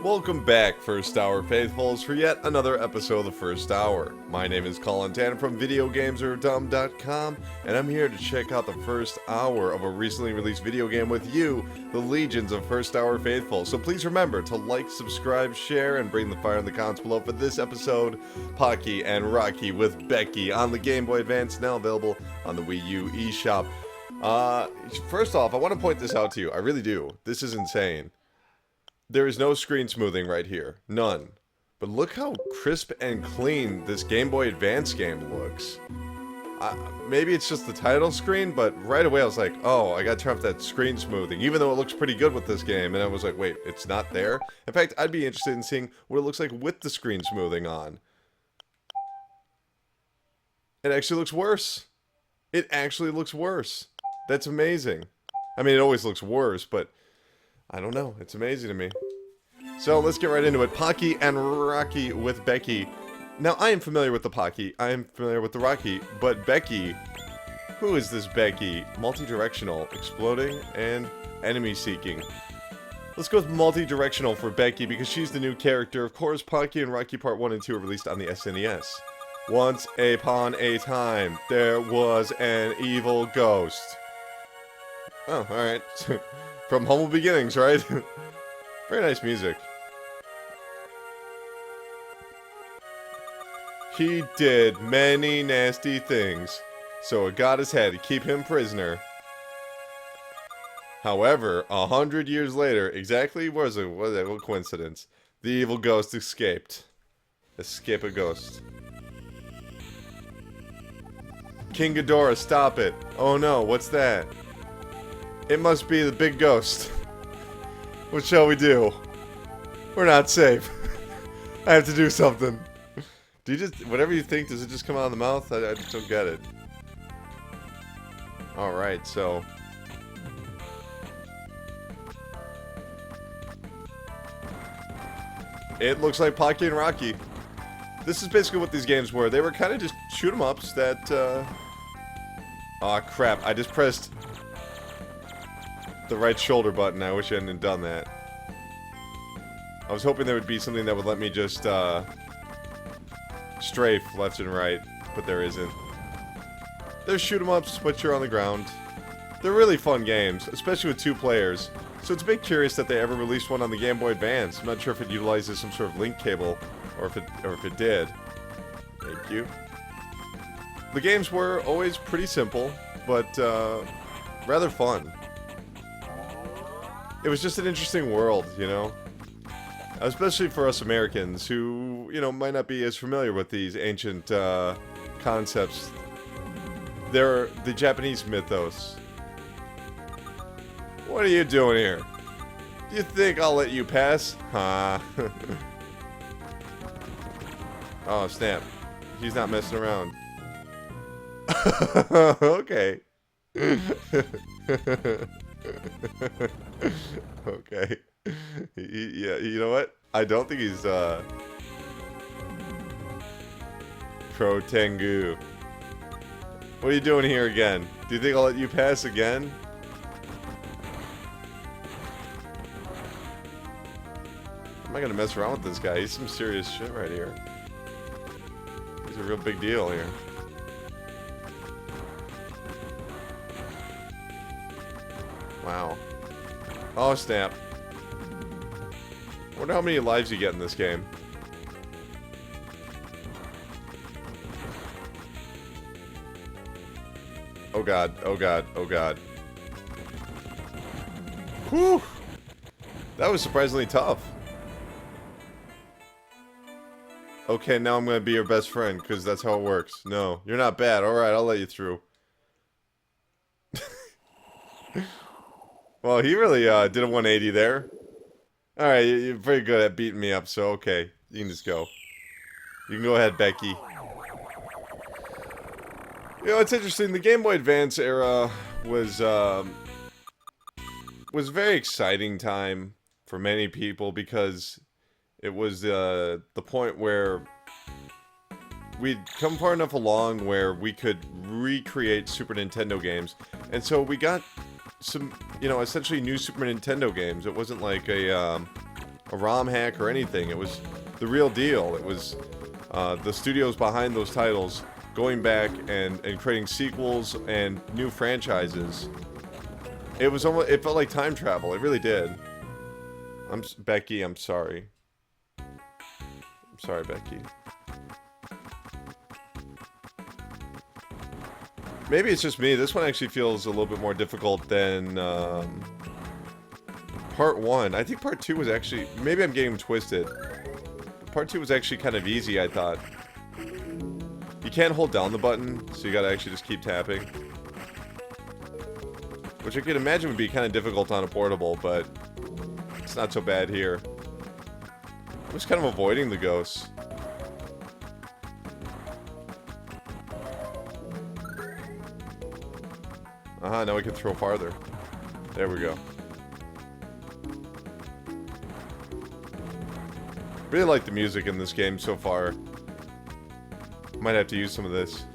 Welcome back, First Hour Faithfuls, for yet another episode of the First Hour. My name is Colin from VideoGamesAreDumb.com, and I'm here to check out the first hour of a recently released video game with you, the legions of First Hour Faithful. So please remember to like, subscribe, share, and bring the fire in the comments below for this episode, Pocky and Rocky with Becky on the Game Boy Advance, now available on the Wii U eShop. First off, I want to point this out to you. I really do. This is insane. There is no screen smoothing right here. None. But look how crisp and clean this Game Boy Advance game looks. Maybe it's just the title screen, but right away I was like, oh, I gotta turn off that screen smoothing, even though it looks pretty good with this game. And I was like, wait, it's not there? In fact, I'd be interested in seeing what it looks like with the screen smoothing on. It actually looks worse. It actually looks worse. That's amazing. I mean, it always looks worse, but I don't know. It's amazing to me. So let's get right into it. Pocky and Rocky with Becky. Now, I am familiar with the Pocky. I am familiar with the Rocky. But Becky... Who is this Becky? Multi-directional, exploding, and enemy-seeking. Let's go with multi-directional for Becky because she's the new character. Of course, Pocky and Rocky Part 1 and 2 are released on the SNES. Once upon a time, there was an evil ghost. Oh, alright. From humble beginnings, right? Very nice music. He did many nasty things, so a goddess had to keep him prisoner. However, 100 years later, exactly what coincidence, the evil ghost escaped. Escape a ghost. King Ghidorah, stop it. Oh no, what's that? It must be the big ghost. What shall we do? We're not safe. I have to do something. Do you just, whatever you think, does it just come out of the mouth? I just don't get it. Alright, so. It looks like Pocky and Rocky. This is basically what these games were. They were kind of just shoot 'em ups that, aw, crap. I just pressed the right shoulder button. I wish I hadn't done that. I was hoping there would be something that would let me just strafe left and right, but there isn't. They're shoot 'em ups, but you're on the ground. They're really fun games, especially with 2 players. So it's a bit curious that they ever released one on the Game Boy Advance. I'm not sure if it utilizes some sort of link cable, or if it did. Thank you. The games were always pretty simple, but rather fun. It was just an interesting world, you know? Especially for us Americans who, you know, might not be as familiar with these ancient concepts. They're the Japanese mythos. What are you doing here? Do you think I'll let you pass? Huh? Oh, snap. He's not messing around. Okay. Okay. Yeah, you know what? I don't think he's, Pro Tengu. What are you doing here again? Do you think I'll let you pass again? I'm not gonna mess around with this guy. He's some serious shit right here. He's a real big deal here. Wow. Oh, snap. I wonder how many lives you get in this game. Oh god, oh god, oh god. Whew! That was surprisingly tough. Okay, now I'm gonna be your best friend, because that's how it works. No, you're not bad. Alright, I'll let you through. Well, he really did a 180 there. Alright, you're very good at beating me up, so okay. You can just go. You can go ahead, Becky. You know, it's interesting. The Game Boy Advance era was a very exciting time for many people because it was the point where we'd come far enough along where we could recreate Super Nintendo games. And so we got some, you know, essentially new Super Nintendo games. It wasn't like a a ROM hack or anything. It was the real deal. It was the studios behind those titles going back and creating sequels and new franchises. It was almost, it felt like time travel. It really did. Becky, I'm sorry. I'm sorry, Becky. Maybe it's just me. This one actually feels a little bit more difficult than part 1. I think part 2 was actually... Maybe I'm getting them twisted. Part 2 was actually kind of easy, I thought. You can't hold down the button, so you gotta actually just keep tapping. Which I could imagine would be kind of difficult on a portable, but it's not so bad here. I'm just kind of avoiding the ghosts. Now we can throw farther. There we go. Really like the music in this game so far. Might have to use some of this.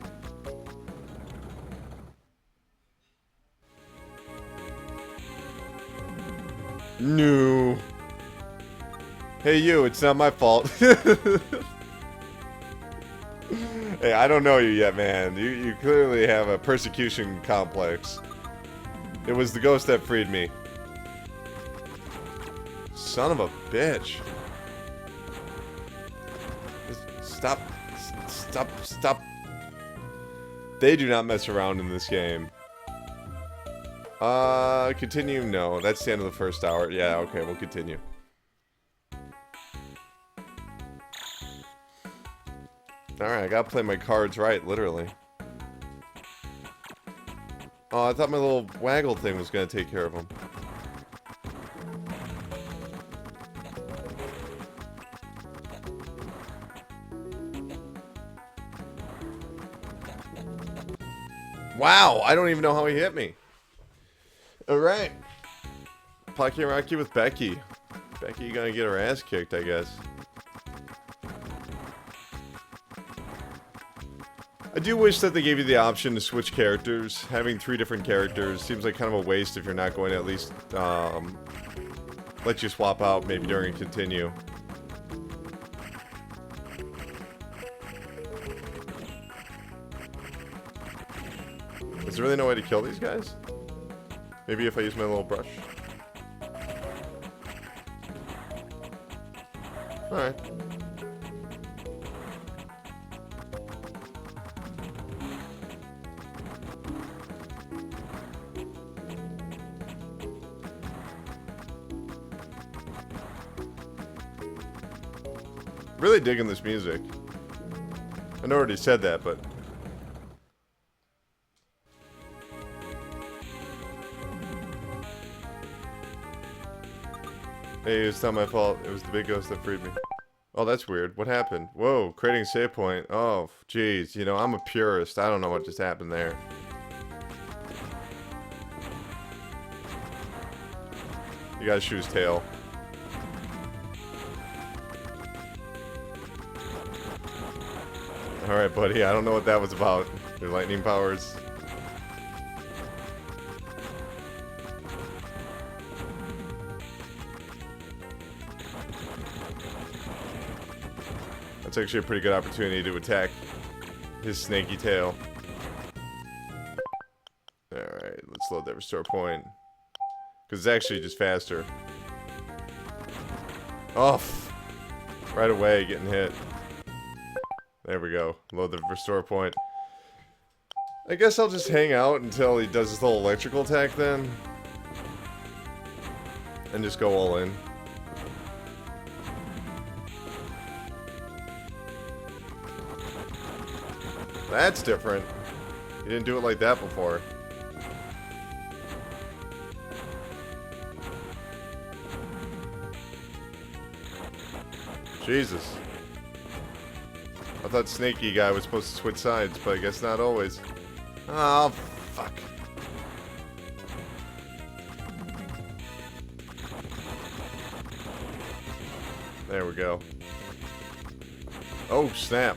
No. Hey you, it's not my fault. Hey, I don't know you yet, man. You clearly have a persecution complex. It was the ghost that freed me. Son of a bitch. Stop. Stop. They do not mess around in this game. Continue? No, that's the end of the first hour. Yeah, okay, we'll continue. Alright, I gotta play my cards right, literally. Oh, I thought my little waggle thing was gonna take care of them. Wow, I don't even know how he hit me. Alright. Pocky and Rocky with Becky. Becky gonna get her ass kicked, I guess. I do wish that they gave you the option to switch characters. Having 3 different characters seems like kind of a waste if you're not going to at least let you swap out maybe during continue. Is there really no way to kill these guys? Maybe if I use my little brush. Alright. Really digging this music. I know I already said that, but... Hey, it's not my fault. It was the big ghost that freed me. Oh, that's weird. What happened? Whoa, creating a save point. Oh, jeez. You know, I'm a purist. I don't know what just happened there. You gotta shoot his tail. Alright, buddy. I don't know what that was about. Your lightning powers. That's actually a pretty good opportunity to attack his snaky tail. Alright, let's load that restore point. Because it's actually just faster. Oh! Right away, getting hit. There we go. Load the restore point. I guess I'll just hang out until he does his little electrical attack then. And just go all in. That's different. You didn't do it like that before. Jesus. I thought Snaky guy was supposed to switch sides, but I guess not always. Oh, fuck. There we go. Oh, snap.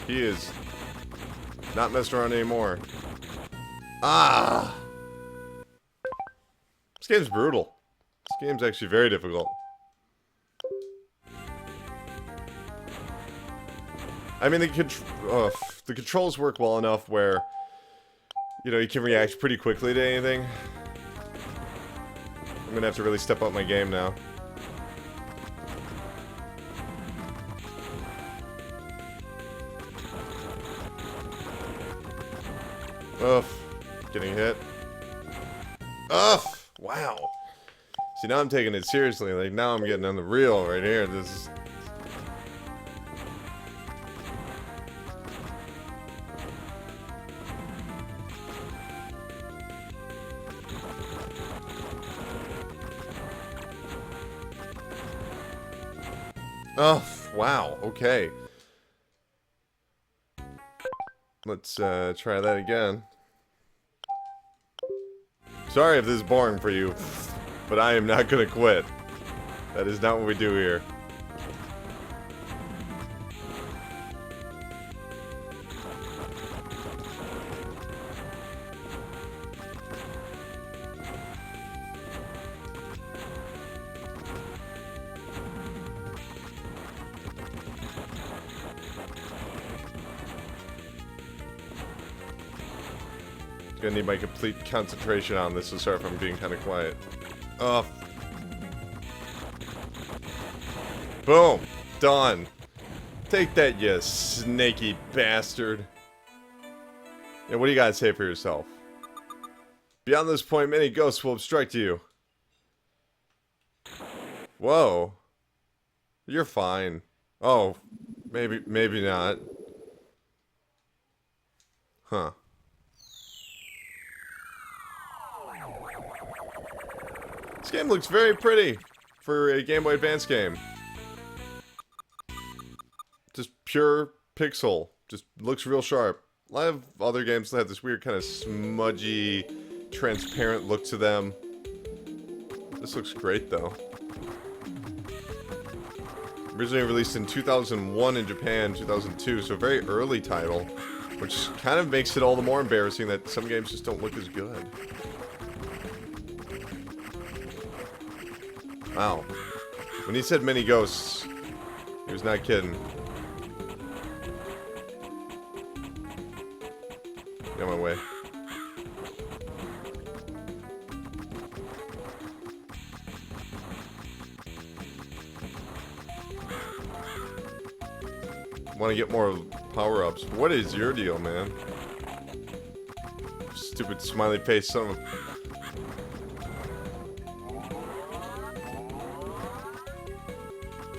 He is not messing around anymore. Ah! This game's brutal. This game's actually very difficult. I mean, the controls work well enough where, you know, you can react pretty quickly to anything. I'm gonna have to really step up my game now. Ugh. Getting hit. Ugh. Wow. See, now I'm taking it seriously. Like, now I'm getting on the reel right here. This is... Oh, wow. Okay. Let's try that again. Sorry if this is boring for you, but I am not gonna quit. That is not what we do here. Gonna need my complete concentration on this, so sorry if I'm being kind of quiet. Oh. Boom. Done. Take that, you snaky bastard. Yeah, what do you guys say for yourself? Beyond this point, many ghosts will obstruct you. Whoa. You're fine. Oh. Maybe not. Huh. This game looks very pretty for a Game Boy Advance game. Just pure pixel. Just looks real sharp. A lot of other games have this weird kind of smudgy, transparent look to them. This looks great though. Originally released in 2001 in Japan, 2002, so a very early title. Which kind of makes it all the more embarrassing that some games just don't look as good. Wow. When he said many ghosts, he was not kidding. Get my way. Want to get more power-ups. What is your deal, man? Stupid smiley face son of a...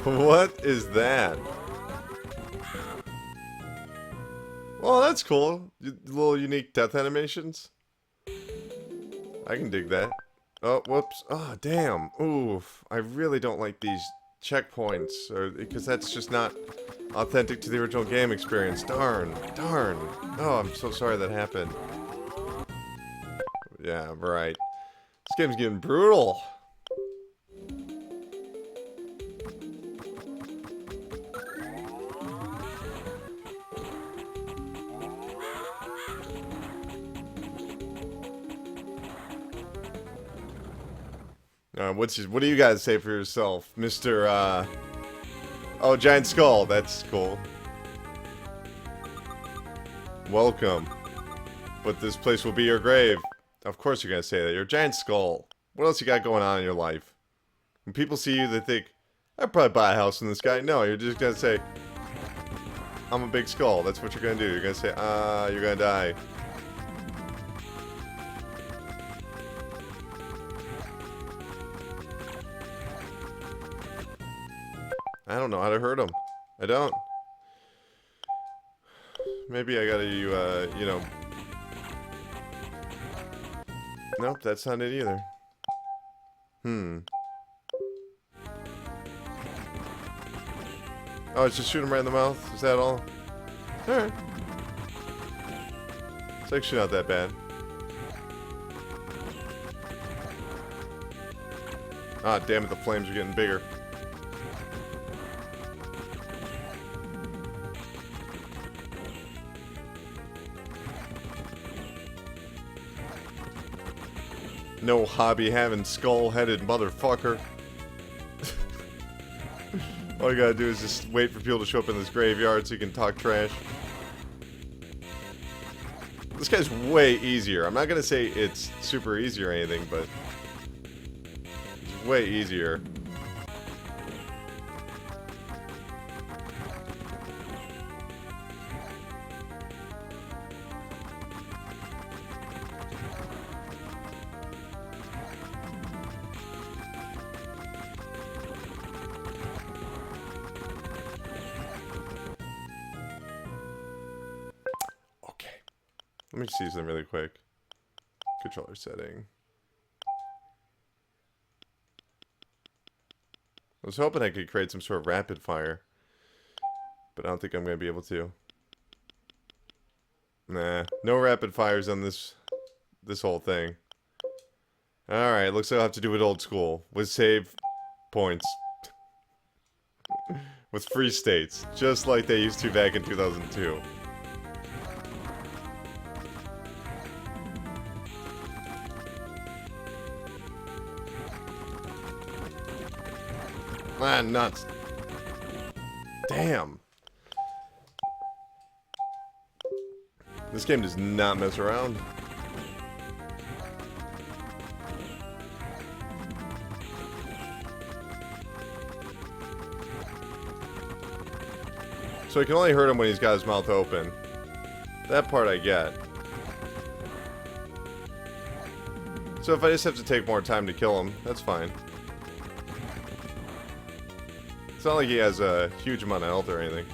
What is that? Well, that's cool. Little unique death animations. I can dig that. Oh, whoops. Oh, damn. Oof. I really don't like these checkpoints, because that's just not authentic to the original game experience. Darn. Darn. Oh, I'm so sorry that happened. Yeah, right. This game's getting brutal. What do you guys say for yourself, Mr. Oh, giant skull. That's cool. Welcome. But this place will be your grave. Of course you're gonna say that. You're a giant skull. What else you got going on in your life? When people see you, they think, I'd probably buy a house in the sky. No, you're just gonna say, I'm a big skull. That's what you're gonna do. You're gonna say, you're gonna die. I don't know how to hurt him. I don't. Maybe I gotta, you know... Nope, that's not it either. Oh, it's just shoot him right in the mouth? Is that all? Alright. It's actually not that bad. Ah, damn it, the flames are getting bigger. No hobby having skull-headed motherfucker. All you gotta do is just wait for people to show up in this graveyard so you can talk trash. This guy's way easier. I'm not gonna say it's super easy or anything, but it's way easier. Let me see something really quick. Controller setting. I was hoping I could create some sort of rapid fire, but I don't think I'm going to be able to. Nah, no rapid fires on this whole thing. Alright, looks like I'll have to do it old school, with save points. With free states, just like they used to back in 2002. Ah, nuts. Damn. This game does not mess around. So I can only hurt him when he's got his mouth open. That part I get. So if I just have to take more time to kill him, that's fine. It's not like he has a huge amount of health or anything.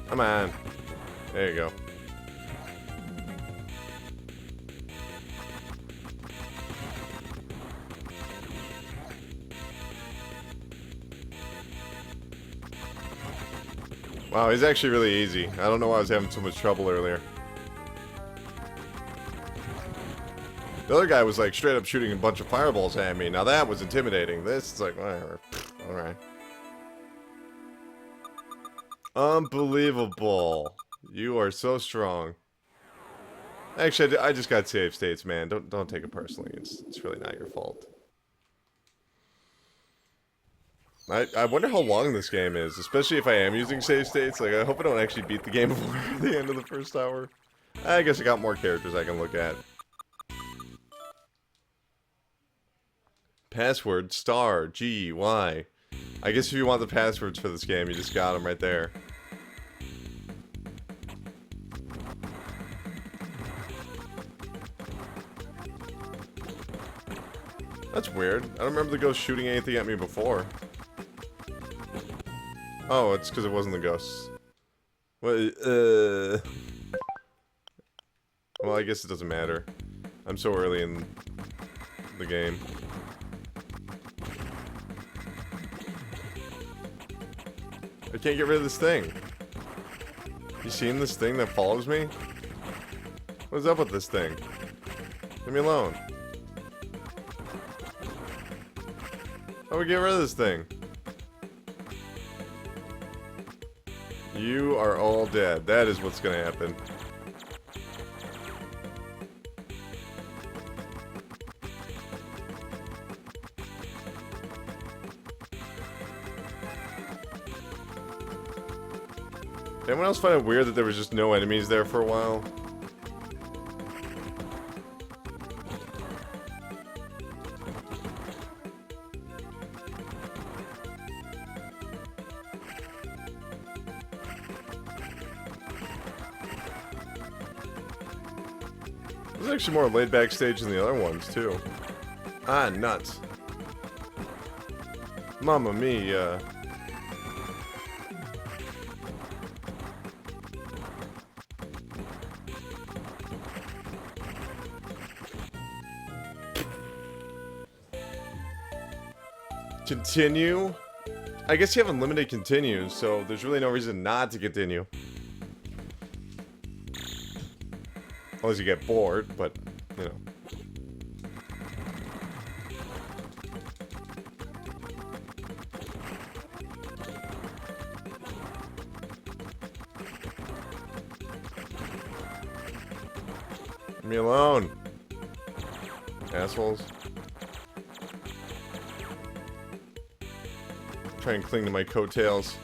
Come on. There you go. Wow, he's actually really easy. I don't know why I was having so much trouble earlier. The other guy was like straight up shooting a bunch of fireballs at me. Now that was intimidating. This is like, whatever. Alright. Unbelievable. You are so strong. Actually, I just got save states, man. Don't take it personally. It's really not your fault. I wonder how long this game is, especially if I am using save states. Like, I hope I don't actually beat the game before the end of the first hour. I guess I got more characters I can look at. Password star GY. I guess if you want the passwords for this game, you just got them right there. That's weird. I don't remember the ghost shooting anything at me before. Oh, it's because it wasn't the ghosts. Well, I guess it doesn't matter. I'm so early in the game. I can't get rid of this thing. You seen this thing that follows me? What's up with this thing? Leave me alone. How do we get rid of this thing? You are all dead. That is what's gonna happen. Anyone else find it weird that there was just no enemies there for a while? There's actually more laid back stage than the other ones, too. Ah, nuts. Mamma mia. Continue? I guess you have unlimited continues, so there's really no reason not to continue. Unless you get bored, but, you know. Leave me alone. Assholes. Try and cling to my coattails.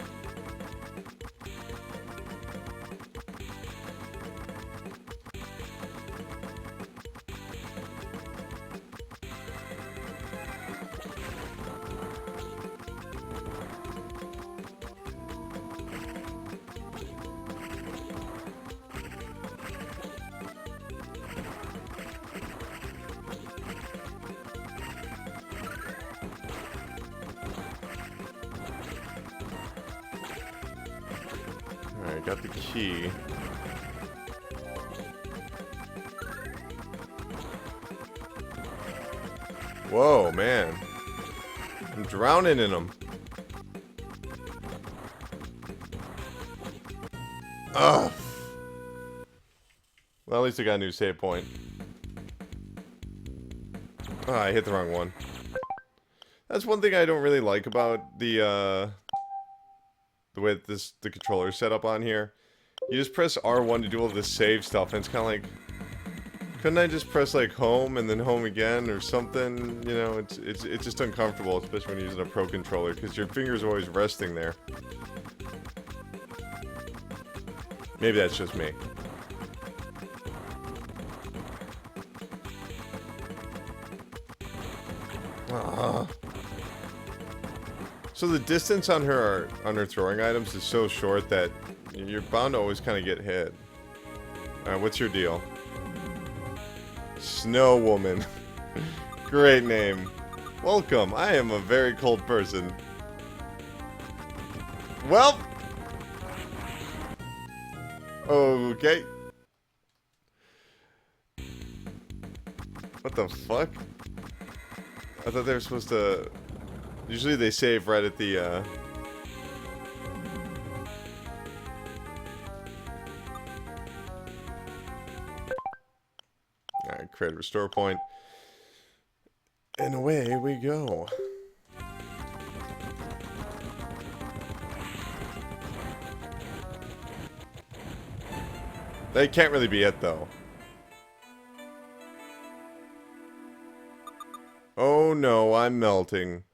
Alright, got the key. Whoa, man. I'm drowning in them. Ugh. Well, at least I got a new save point. Oh, I hit the wrong one. That's one thing I don't really like about the way that the controller's set up on here. You just press R1 to do all this save stuff, and it's kind of like, couldn't I just press like home and then home again or something? You know, it's just uncomfortable, especially when you're using a pro controller, because your fingers are always resting there. Maybe that's just me. So the distance on her throwing items is so short that you're bound to always kind of get hit. Alright, what's your deal? Snow Woman. Great name. Welcome. I am a very cold person. Well. Okay. What the fuck? I thought they were supposed to... Usually they save right at the, Alright, create a restore point. And away we go. They can't really be it, though. Oh no, I'm melting.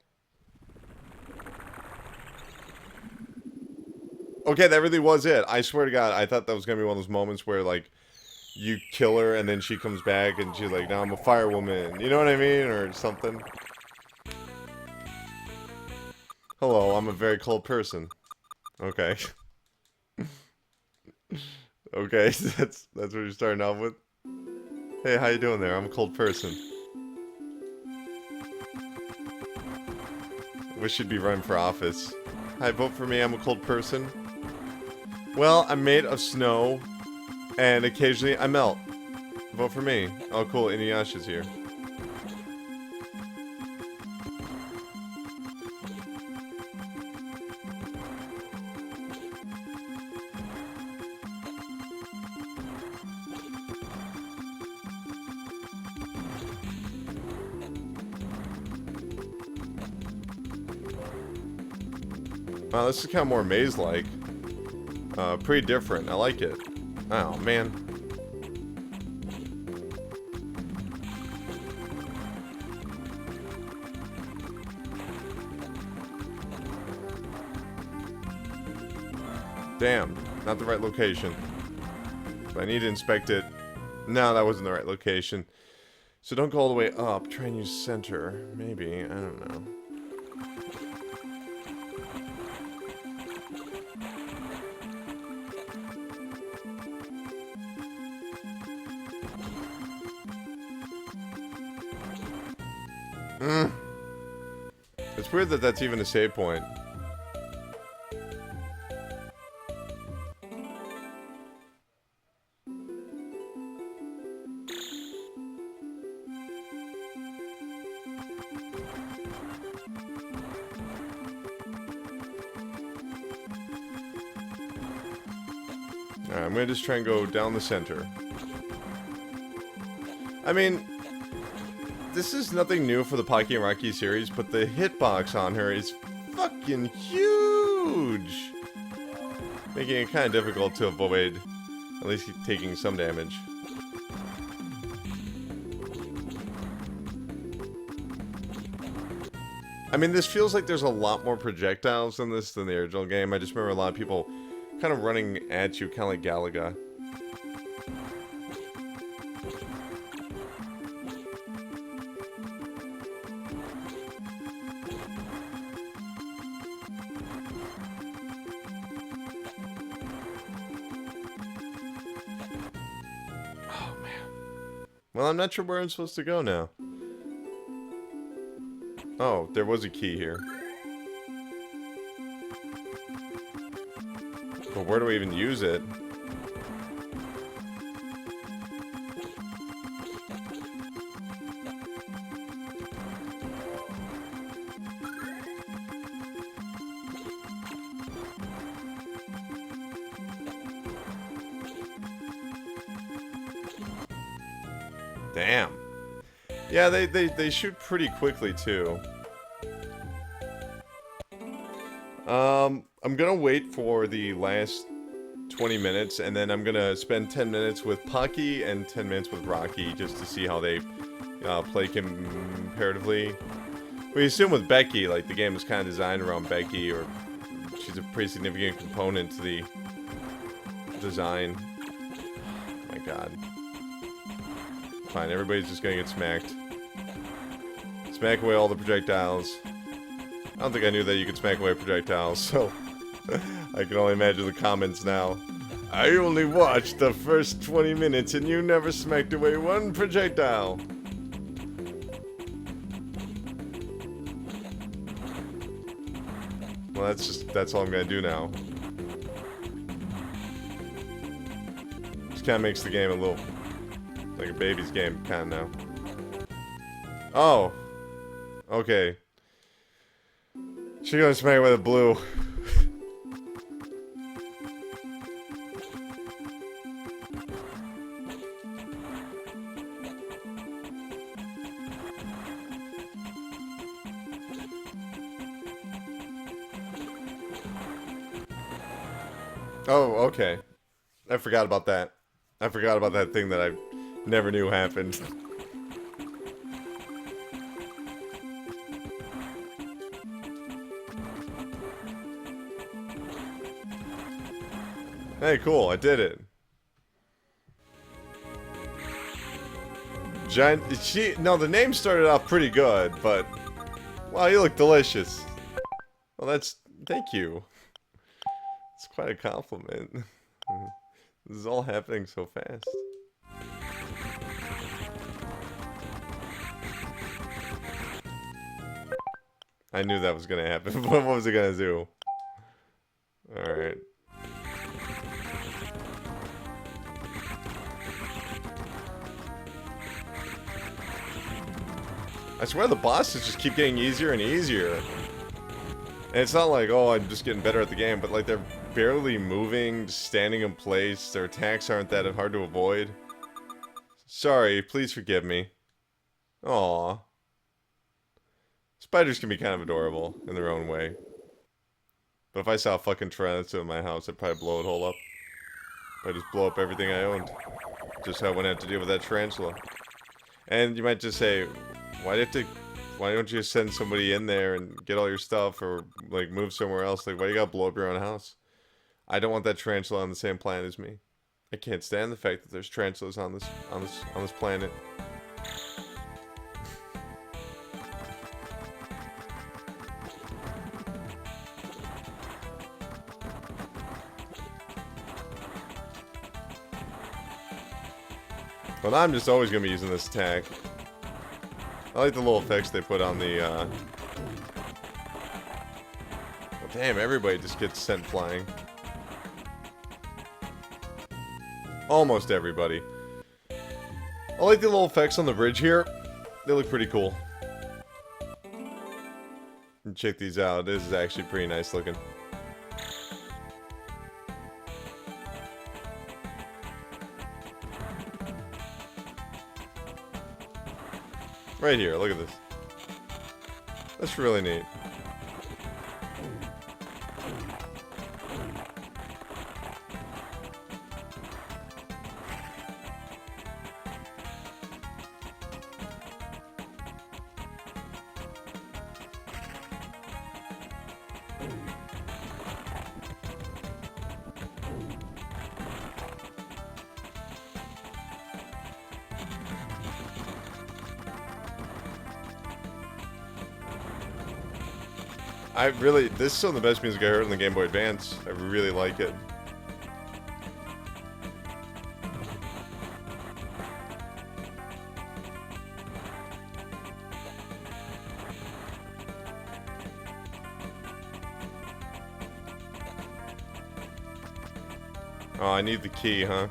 Okay, that really was it. I swear to God, I thought that was gonna be one of those moments where, like, you kill her and then she comes back and she's like, now I'm a firewoman. You know what I mean? Or something. Hello, I'm a very cold person. Okay. Okay, that's what you're starting off with? Hey, how you doing there? I'm a cold person. Wish you'd be running for office. Hi, vote for me, I'm a cold person. Well, I'm made of snow, and occasionally I melt. Vote for me. Oh, cool, Inuyasha's here. Wow, this is kind of more maze-like. Pretty different. I like it. Oh, man. Damn. Not the right location. But I need to inspect it. No, that wasn't the right location. So don't go all the way up. Try and use center. Maybe. I don't know. It's weird that that's even a save point. Alright, I'm gonna just try and go down the center. I mean, this is nothing new for the Pocky and Rocky series, but the hitbox on her is fucking huge! Making it kind of difficult to avoid at least taking some damage. I mean, this feels like there's a lot more projectiles in this than the original game. I just remember a lot of people kind of running at you, kind of like Galaga. Oh, man. Well, I'm not sure where I'm supposed to go now. Oh, there was a key here. But where do we even use it? Damn. Yeah, they shoot pretty quickly, too. I'm gonna wait for the last 20 minutes, and then I'm gonna spend 10 minutes with Pocky and 10 minutes with Rocky, just to see how they play comparatively. We assume with Becky, like, the game is kind of designed around Becky, or she's a pretty significant component to the design. Oh my god. Fine, everybody's just gonna get smacked. Smack away all the projectiles. I don't think I knew that you could smack away projectiles, so I can only imagine the comments now. I only watched the first 20 minutes and you never smacked away one projectile. Well, that's all I'm gonna do now. Just kinda makes the game a little like a baby's game, kinda now. Oh. Okay. She's gonna smack with a blue. Oh, okay. I forgot about that. I forgot about that thing that I never knew happened. Hey, cool, I did it. No, the name started off pretty good, but... Wow, you look delicious. Well, thank you. It's quite a compliment. This is all happening so fast. I knew that was gonna happen. What was it gonna do? Alright. I swear the bosses just keep getting easier and easier. And it's not like, oh, I'm just getting better at the game, but like they're barely moving, just standing in place. Their attacks aren't that hard to avoid. Sorry, please forgive me. Aww. Spiders can be kind of adorable in their own way. But if I saw a fucking tarantula in my house, I'd probably blow it all up. I'd just blow up everything I owned. Just how I wouldn't have to deal with that tarantula. And you might just say, why don't you send somebody in there and get all your stuff, or like move somewhere else? Like, why you gotta blow up your own house? I don't want that tarantula on the same planet as me. I can't stand the fact that there's tarantulas on this planet. Well, I'm just always gonna be using this attack. I like the little effects they put on the, Well, damn, everybody just gets sent flying. Almost everybody. I like the little effects on the bridge here. They look pretty cool. And check these out. This is actually pretty nice looking. Right here, look at this. That's really neat. this is some of the best music I heard on the Game Boy Advance. I really like it. Oh, I need the key, huh?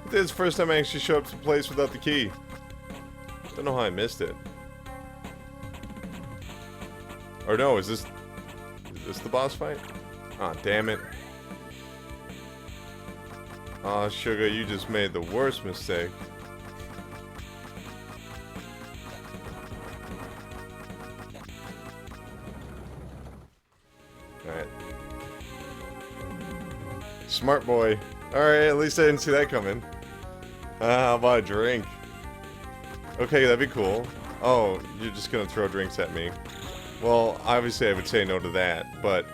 This is the first time I actually showed up to a place without the key. Don't know how I missed it. Or no, is this the boss fight? Aw, oh, damn it. Aw, oh, Sugar, you just made the worst mistake. Alright. Smart boy. Alright, at least I didn't see that coming. How about a drink? Okay, that'd be cool. Oh, you're just gonna throw drinks at me. Well, obviously I would say no to that, but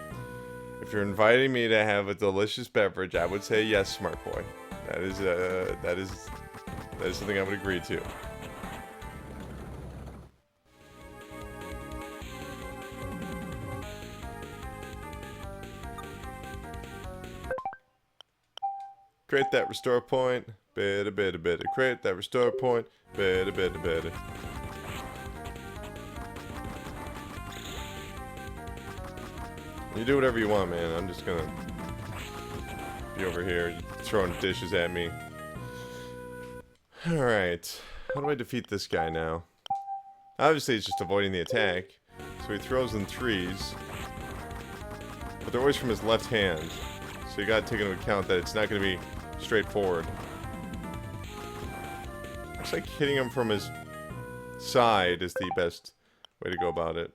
if you're inviting me to have a delicious beverage, I would say yes, smart boy. That is something I would agree to. Create that restore point. Better. Create that restore point. Better. You do whatever you want, man. I'm just gonna be over here throwing dishes at me. Alright. How do I defeat this guy now? Obviously, it's just avoiding the attack. So he throws in threes. But they're always from his left hand. So you gotta take into account that it's not gonna be straightforward. Looks like hitting him from his side is the best way to go about it.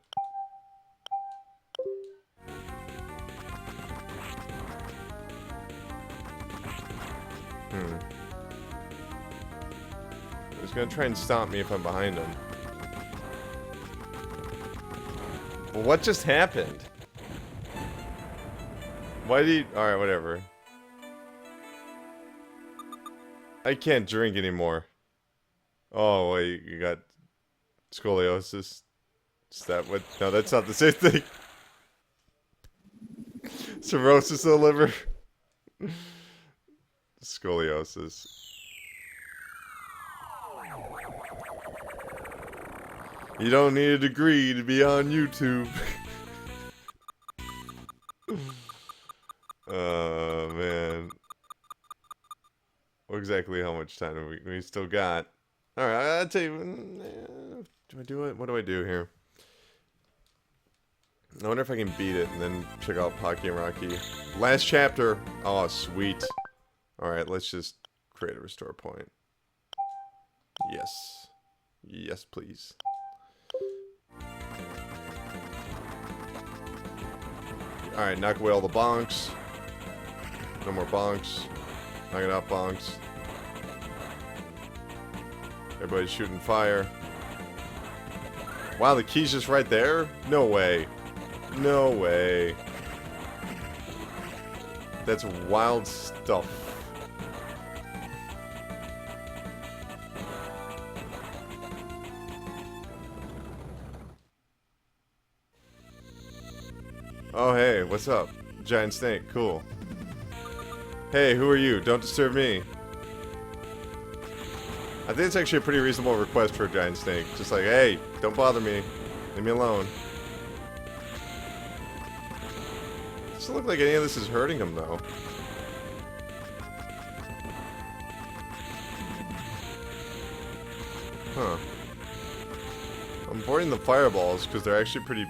He's gonna try and stop me if I'm behind him. Well, what just happened? Why did he... Alright, whatever. I can't drink anymore. Oh, wait, you got scoliosis? Is that what? No, that's not the same thing. Cirrhosis of the liver. Scoliosis. You don't need a degree to be on YouTube. Oh, man. Well, exactly how much time have we still got? Alright, I'll tell you. Do I do it? What do I do here? I wonder if I can beat it and then check out Pocky and Rocky. Last chapter. Oh, sweet. Alright, let's just create a restore point. Yes. Yes, please. Alright, knock away all the bonks. No more bonks. Knocking out bonks. Everybody's shooting fire. Wow, the key's just right there? No way. No way. That's wild stuff. Oh, hey, what's up? Giant snake, cool. Hey, who are you? Don't disturb me. I think it's actually a pretty reasonable request for a giant snake. Just like, hey, don't bother me. Leave me alone. Doesn't look like any of this is hurting him, though. Huh. I'm avoiding the fireballs because they're actually pretty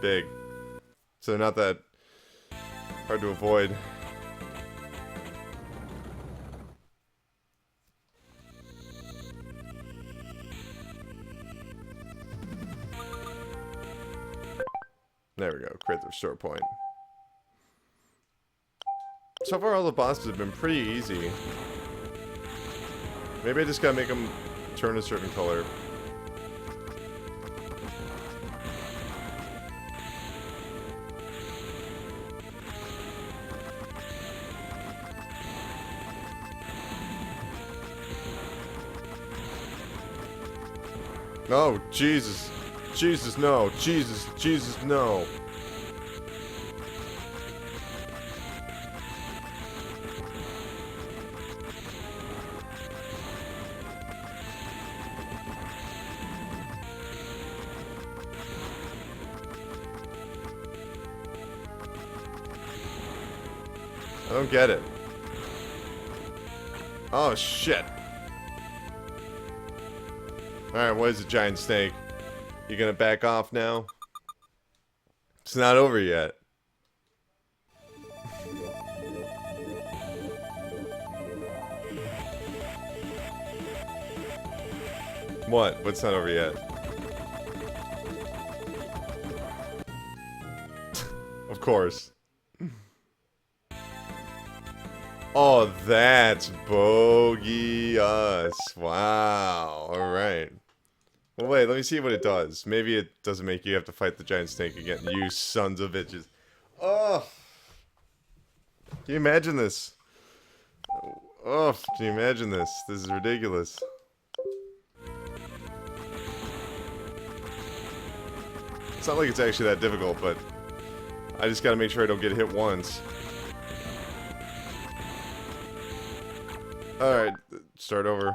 big. So they're not that hard to avoid. There we go. Create the restore point. So far all the bosses have been pretty easy. Maybe I just gotta make them turn a certain color. Oh, Jesus. Jesus, no. Jesus, no. I don't get it. Oh, shit. Alright, what is a giant snake? You gonna back off now? It's not over yet. What? What's not over yet? Of course. Oh, that's bogus. Wow. Alright. Well, wait, let me see what it does. Maybe it doesn't make you have to fight the giant snake again. You sons of bitches. Oh! Can you imagine this? Oh, can you imagine this? This is ridiculous. It's not like it's actually that difficult, but I just gotta make sure I don't get hit once. Alright, start over.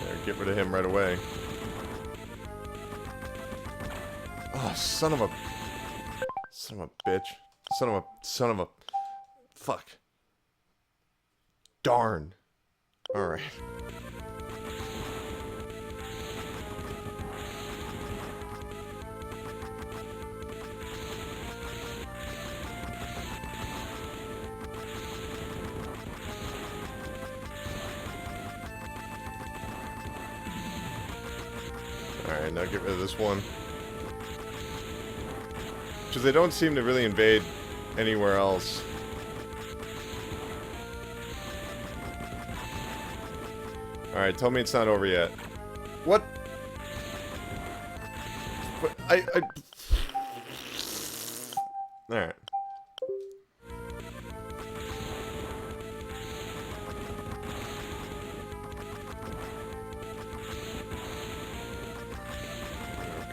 There, get rid of him right away. Oh, son of a bitch. Son of a fuck. Darn. Alright. Alright, now get rid of this one. Because they don't seem to really invade anywhere else. Alright, tell me it's not over yet. What? What? Alright.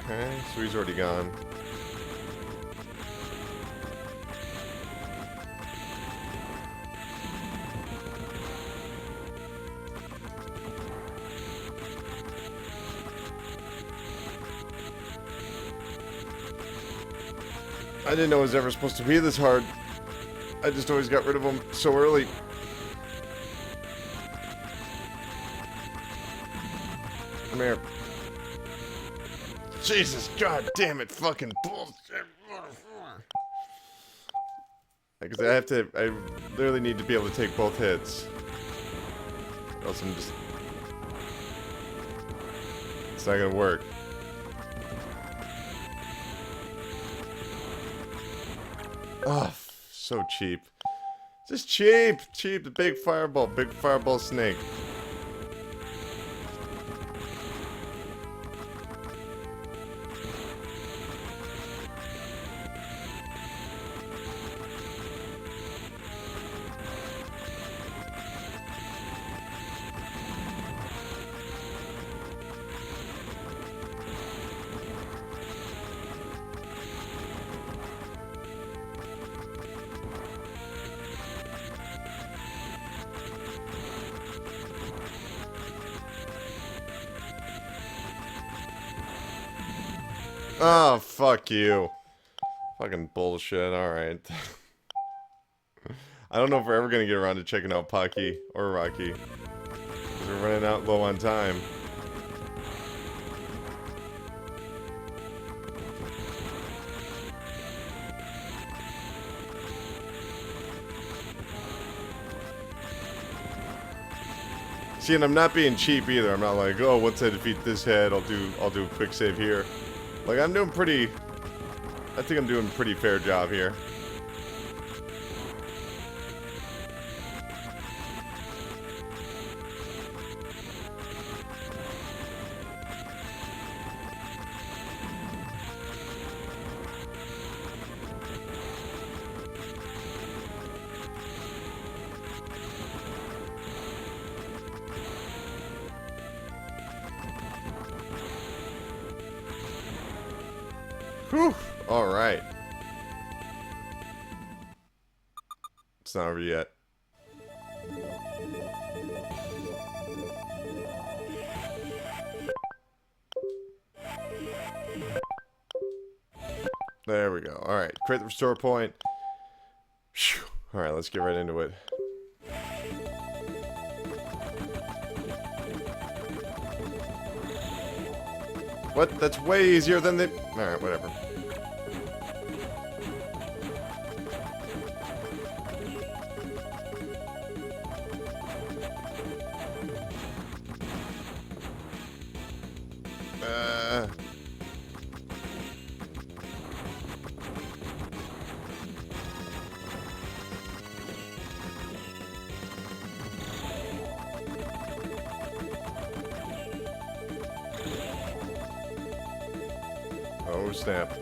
Okay, so he's already gone. I didn't know it was ever supposed to be this hard. I just always got rid of them so early. Come here. Jesus, god damn it, fucking bullshit. Because I literally need to be able to take both hits. Or else I'm just... It's not gonna work. Oh, so cheap. Just cheap! Cheap, the big fireball snake. Oh, fuck you. Fucking bullshit, alright. I don't know if we're ever gonna get around to checking out Pocky or Rocky. Because we're running out low on time. See, and I'm not being cheap either. I'm not like, oh, once I defeat this head, I'll do a quick save here. Like, I'm doing pretty... I think I'm doing a pretty fair job here. Whew. Alright. It's not over yet. There we go. Alright, create the restore point. Alright, let's get right into it. What? That's way easier than the... Alright, whatever. Oh, snap.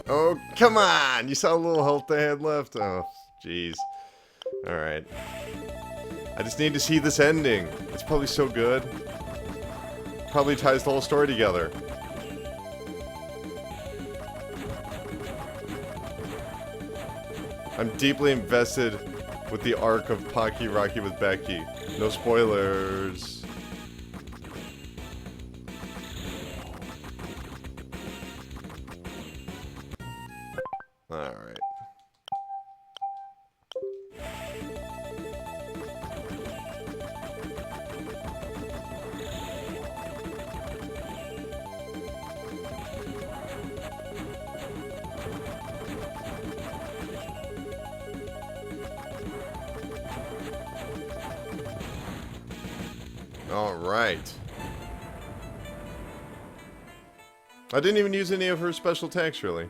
Oh, come on! You saw a little health they had left? Oh, jeez. Alright. I just need to see this ending. It's probably so good. Probably ties the whole story together. I'm deeply invested with the arc of Pocky Rocky with Becky. No spoilers. Alright. Alright. I didn't even use any of her special attacks, really.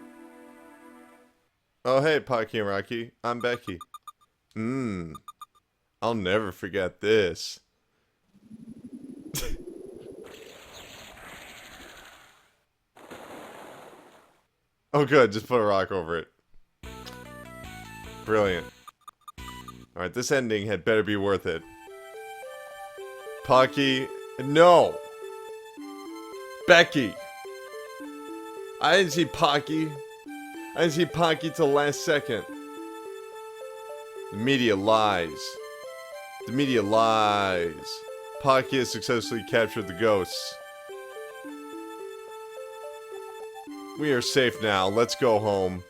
Oh, hey, Pocky and Rocky. I'm Becky. I'll never forget this. Oh, good. Just put a rock over it. Brilliant. Alright, this ending had better be worth it. Pocky. No! Becky! I didn't see Pocky. I didn't see Pocky till the last second. The media lies. The media lies. Pocky has successfully captured the ghosts. We are safe now. Let's go home.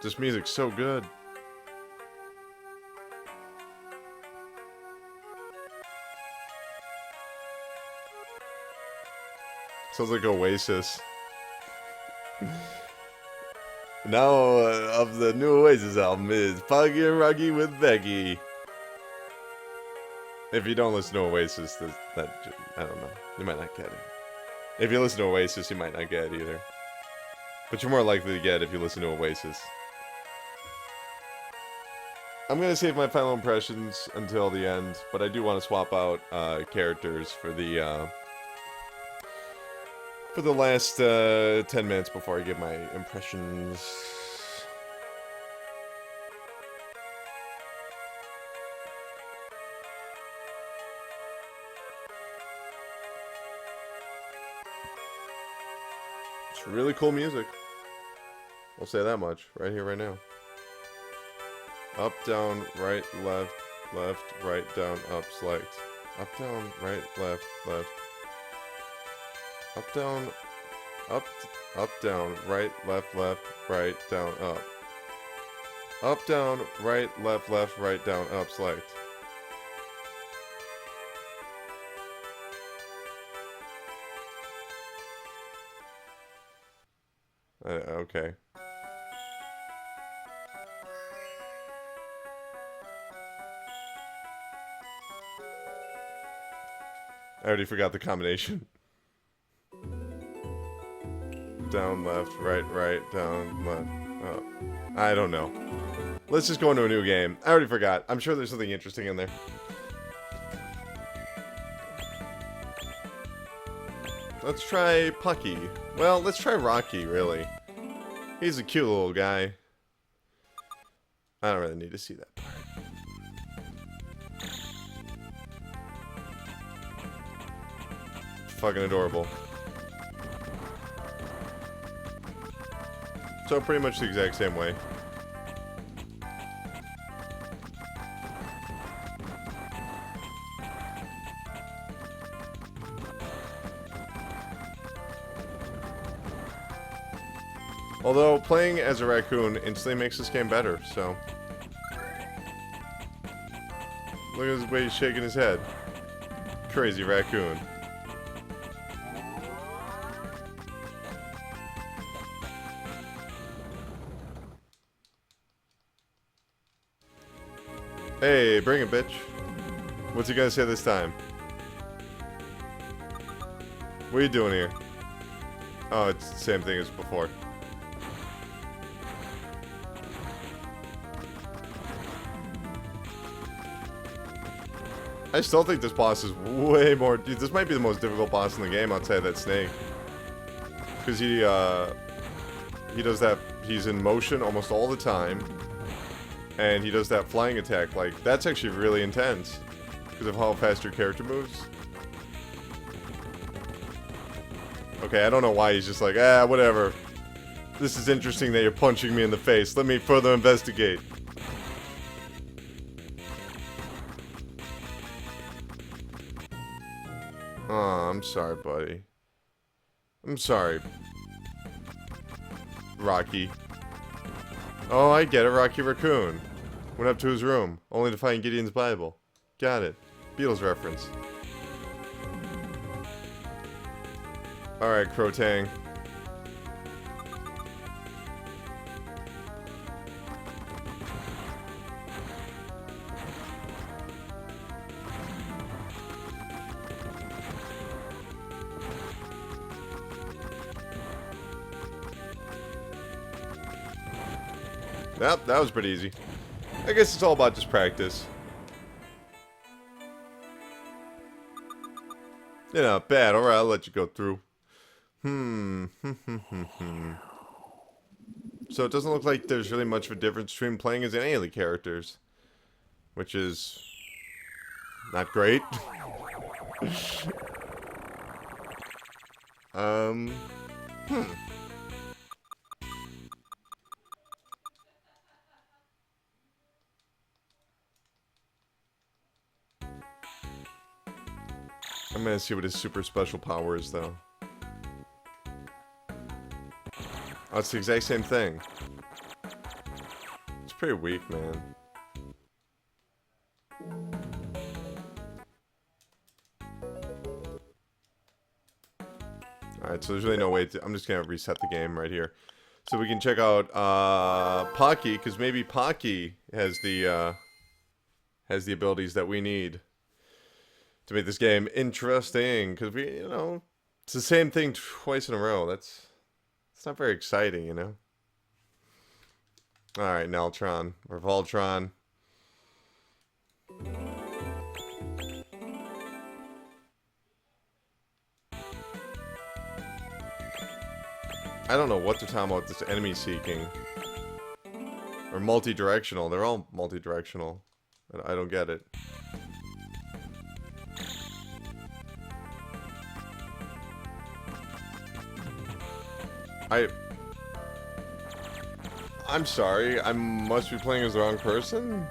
This music's so good. Sounds like Oasis. Now, of the new Oasis album is Pocky and Rocky with Becky. If you don't listen to Oasis, I don't know. You might not get it. If you listen to Oasis, you might not get it either. But you're more likely to get it if you listen to Oasis. I'm going to save my final impressions until the end, but I do want to swap out characters for the last 10 minutes before I give my impressions. It's really cool music. I'll say that much right here, right now. Up, down, right, left, left, right, down, up, select. Up, down, right, left, left. Up, down, up, down, right, left, right, down, up. Up, down, right, right, down, up, select. Okay. I already forgot the combination. Down, left, right, down, left, up. I don't know. Let's just go into a new game. I already forgot. I'm sure there's something interesting in there. Let's try Pocky. Well, let's try Rocky, really. He's a cute little guy. I don't really need to see that part. fucking adorable. So pretty much the exact same way. Although, playing as a raccoon instantly makes this game better, so... Look at the way he's shaking his head. Crazy raccoon. Hey, bring it, bitch. What's he gonna say this time? What are you doing here? Oh, it's the same thing as before. I still think this boss is way more... Dude, this might be the most difficult boss in the game outside of that snake. Because he does that... He's in motion almost all the time. And he does that flying attack. Like, that's actually really intense. Because of how fast your character moves. Okay, I don't know why he's just like, ah, whatever. This is interesting that you're punching me in the face. Let me further investigate. Oh, I'm sorry, buddy. I'm sorry. Rocky. Oh, I get it, Rocky Raccoon. Went up to his room, only to find Gideon's Bible. Got it. Beatles reference. Alright, Crotang. Yep, that was pretty easy. I guess it's all about just practice. You're not bad. Alright, I'll let you go through. So it doesn't look like there's really much of a difference between playing as any of the characters. Which is... not great. I'm gonna see what his super special power is, though. Oh, it's the exact same thing. It's pretty weak, man. Alright, so there's really no way to... I'm just gonna reset the game right here. So we can check out, Pocky, because maybe Pocky has the abilities that we need to make this game interesting, because we, you know, it's the same thing twice in a row. It's not very exciting, you know. All right, Neltron or Voltron. I don't know what they're talking about. This enemy seeking or multi-directional. They're all multi-directional. I don't get it. I'm sorry, I must be playing as the wrong person?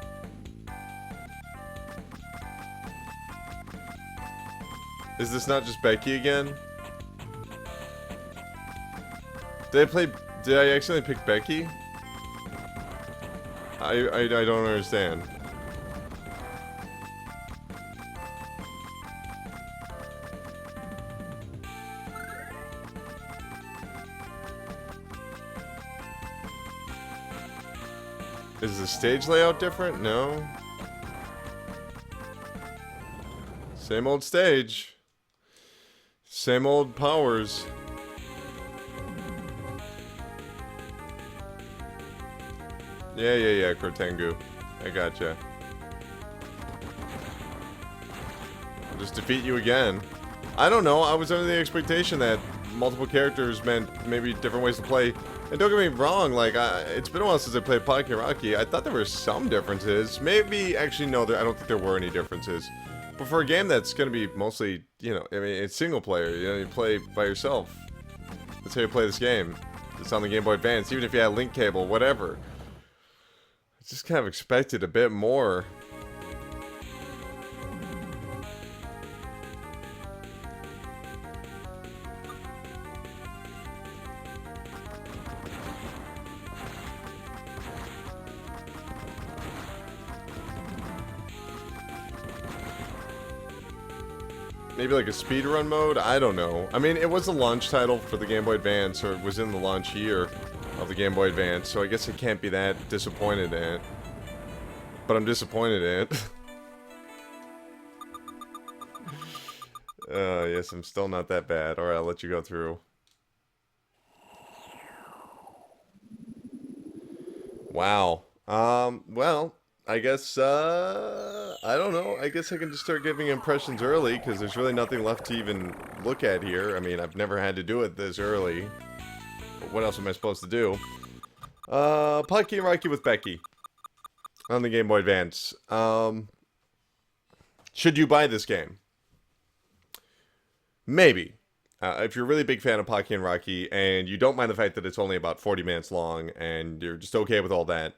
Is this not just Becky again? Did I accidentally pick Becky? I don't understand. Is the stage layout different? No. Same old stage. Same old powers. Yeah, Crotangu. I gotcha. I'll just defeat you again. I don't know, I was under the expectation that multiple characters meant maybe different ways to play. And don't get me wrong, like, it's been a while since I played Pocky Rocky. I thought there were some differences. Maybe, actually, no, I don't think there were any differences. But for a game that's going to be mostly, I mean, it's single player. You play by yourself. That's how you play this game. It's on the Game Boy Advance. Even if you had a link cable, whatever. I just kind of expected a bit more. Maybe like a speedrun mode? I don't know. I mean, it was a launch title for the Game Boy Advance, or it was in the launch year of the Game Boy Advance, so I guess I can't be that disappointed in it. But I'm disappointed in it. Yes, I'm still not that bad. Alright, I'll let you go through. Wow. Well, I guess, I don't know. I guess I can just start giving impressions early, because there's really nothing left to even look at here. I mean, I've never had to do it this early. But what else am I supposed to do? Pocky and Rocky with Becky on the Game Boy Advance. Should you buy this game? Maybe. If you're a really big fan of Pocky and Rocky, and you don't mind the fact that it's only about 40 minutes long, and you're just okay with all that,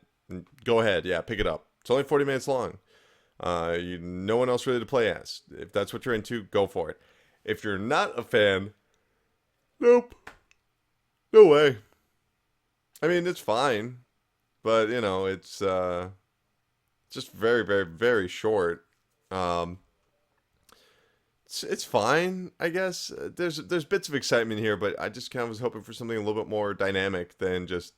go ahead, yeah, pick it up. It's only 40 minutes long. No one else really to play as. If that's what you're into, go for it. If you're not a fan, nope. No way. I mean, it's fine. But, it's just very, very, very short. It's fine, I guess. There's bits of excitement here, but I just kind of was hoping for something a little bit more dynamic than just,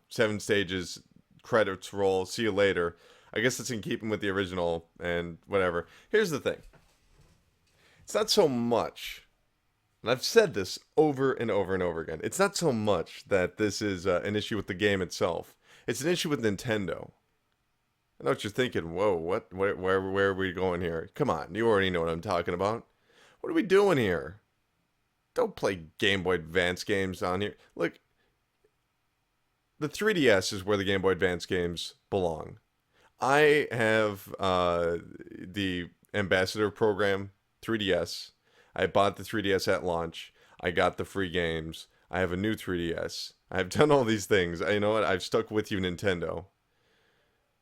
7 stages, credits roll, see you later. I guess it's in keeping with the original and whatever. Here's the thing. It's not so much, and I've said this over and over and over again, it's not so much that this is an issue with the game itself. It's an issue with Nintendo. I know what you're thinking. Whoa, what? Where are we going here? Come on, you already know what I'm talking about. What are we doing here? Don't play Game Boy Advance games on here. Look, the 3DS is where the Game Boy Advance games belong. I have the Ambassador Program 3DS. I bought the 3DS at launch. I got the free games. I have a new 3DS. I've done all these things. You know what? I've stuck with you, Nintendo.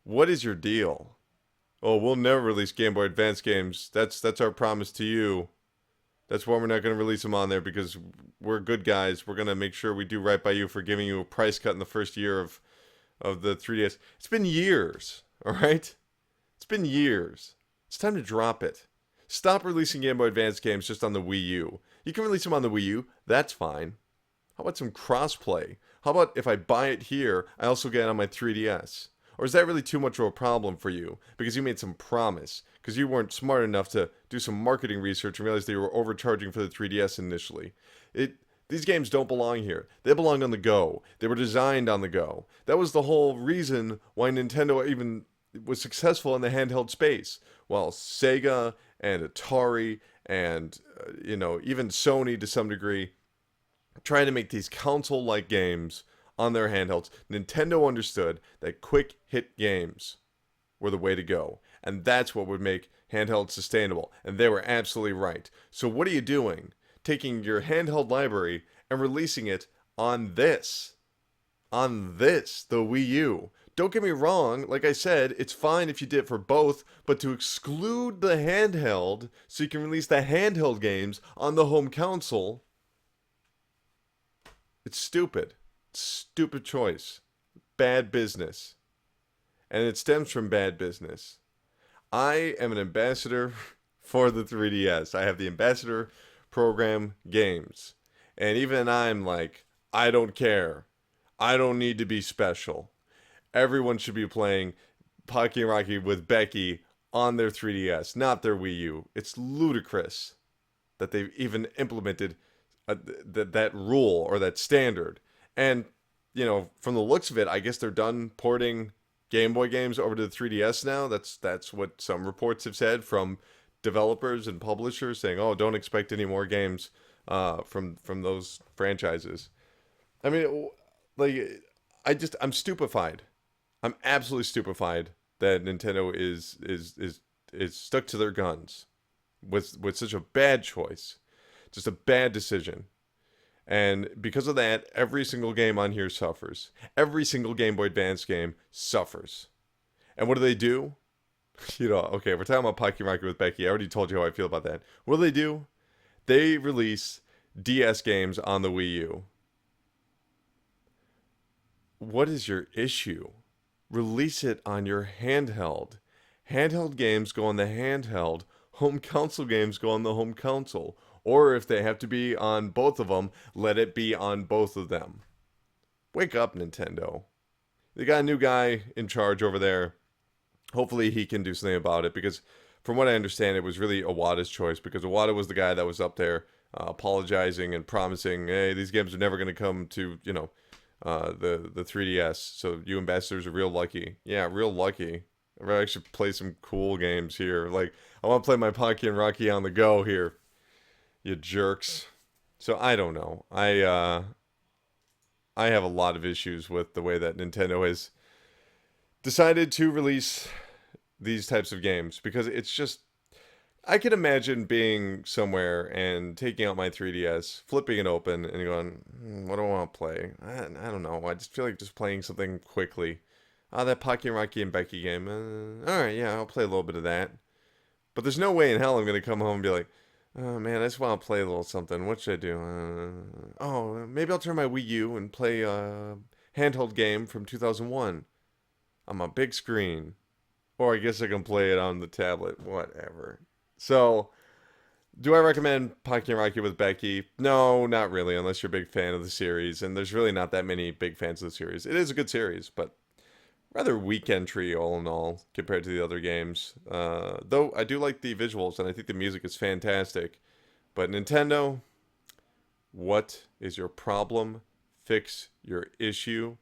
What is your deal? Oh, we'll never release Game Boy Advance games. That's our promise to you. That's why we're not going to release them on there, because we're good guys. We're going to make sure we do right by you for giving you a price cut in the first year of the 3DS. It's been years, all right? It's been years. It's time to drop it. Stop releasing Game Boy Advance games just on the Wii U. You can release them on the Wii U. That's fine. How about some crossplay? How about if I buy it here, I also get it on my 3DS? Or is that really too much of a problem for you? Because you made some promise. Because you weren't smart enough to do some marketing research and realize they were overcharging for the 3DS initially. These games don't belong here. They belong on the go. They were designed on the go. That was the whole reason why Nintendo even was successful in the handheld space. While Sega and Atari and, even Sony to some degree, trying to make these console-like games on their handhelds, Nintendo understood that quick hit games were the way to go. And that's what would make handhelds sustainable. And they were absolutely right. So what are you doing? Taking your handheld library and releasing it on this. On this, the Wii U. Don't get me wrong, like I said, it's fine if you did it for both, but to exclude the handheld so you can release the handheld games on the home console, it's stupid. Stupid choice. Bad business. And it stems from bad business. I am an ambassador for the 3DS. I have the Ambassador Program games. And even I'm like, I don't care. I don't need to be special. Everyone should be playing Pocky and Rocky with Becky on their 3DS, not their Wii U. It's ludicrous that they've even implemented that rule or that standard. And, from the looks of it, I guess they're done porting Game Boy games over to the 3DS now. That's what some reports have said from developers and publishers, saying, oh, don't expect any more games from those franchises. I mean, I'm stupefied. I'm absolutely stupefied that Nintendo is is stuck to their guns with such a bad choice, just a bad decision. And because of that, every single game on here suffers. Every single Game Boy Advance game suffers. And what do? Okay, we're talking about Pocky Rocky with Becky. I already told you how I feel about that. What do? They release DS games on the Wii U. What is your issue? Release it on your handheld. Handheld games go on the handheld. Home console games go on the home console. Or if they have to be on both of them, let it be on both of them. Wake up, Nintendo. They got a new guy in charge over there. Hopefully he can do something about it, because from what I understand, it was really Iwata's choice, because Iwata was the guy that was up there apologizing and promising, hey, these games are never going to come to, the 3DS. So you ambassadors are real lucky. Yeah, real lucky. I actually play some cool games here. Like, I want to play my Pocky and Rocky on the go here. You jerks. So I don't know. I have a lot of issues with the way that Nintendo has decided to release these types of games, because it's just, I can imagine being somewhere and taking out my 3DS, flipping it open, and going, what do I want to play? I don't know. I just feel like just playing something quickly. That Pocky and Rocky and Becky game. Alright, yeah, I'll play a little bit of that. But there's no way in hell I'm going to come home and be like, oh man, I just want to play a little something. What should I do? Maybe I'll turn my Wii U and play a handheld game from 2001 on my big screen. Or I guess I can play it on the tablet. Whatever. So, do I recommend Pocky and Rocky with Becky? No, not really, unless you're a big fan of the series. And there's really not that many big fans of the series. It is a good series, but rather weak entry all in all compared to the other games. Though I do like the visuals and I think the music is fantastic. But Nintendo, what is your problem? Fix your issue.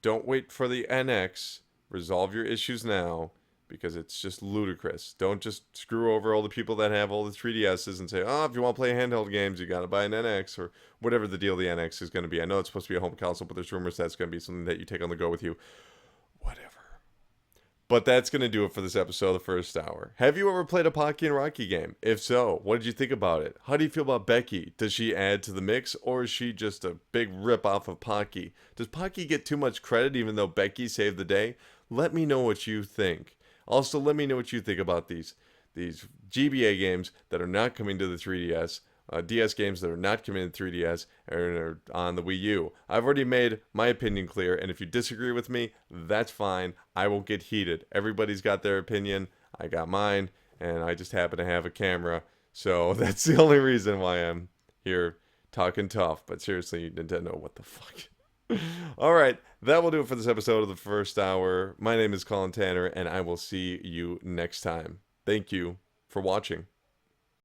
Don't wait for the NX. Resolve your issues now, because it's just ludicrous. Don't just screw over all the people that have all the 3DSs and say, oh, if you want to play handheld games, you got to buy an NX, or whatever the deal the NX is going to be. I know it's supposed to be a home console, but there's rumors that's going to be something that you take on the go with you. Whatever. But that's going to do it for this episode of The First Hour. Have you ever played a Pocky and Rocky game? If so, what did you think about it? How do you feel about Becky? Does she add to the mix, or is she just a big rip-off of Pocky? Does Pocky get too much credit even though Becky saved the day? Let me know what you think. Also, let me know what you think about these GBA games that are not coming to the 3DS, DS games that are not coming to 3DS, and are on the Wii U. I've already made my opinion clear, and if you disagree with me, that's fine. I won't get heated. Everybody's got their opinion. I got mine, and I just happen to have a camera. So that's the only reason why I'm here talking tough. But seriously, Nintendo, what the fuck? Alright, that will do it for this episode of The First Hour. My name is Colin Tanner, and I will see you next time. Thank you for watching.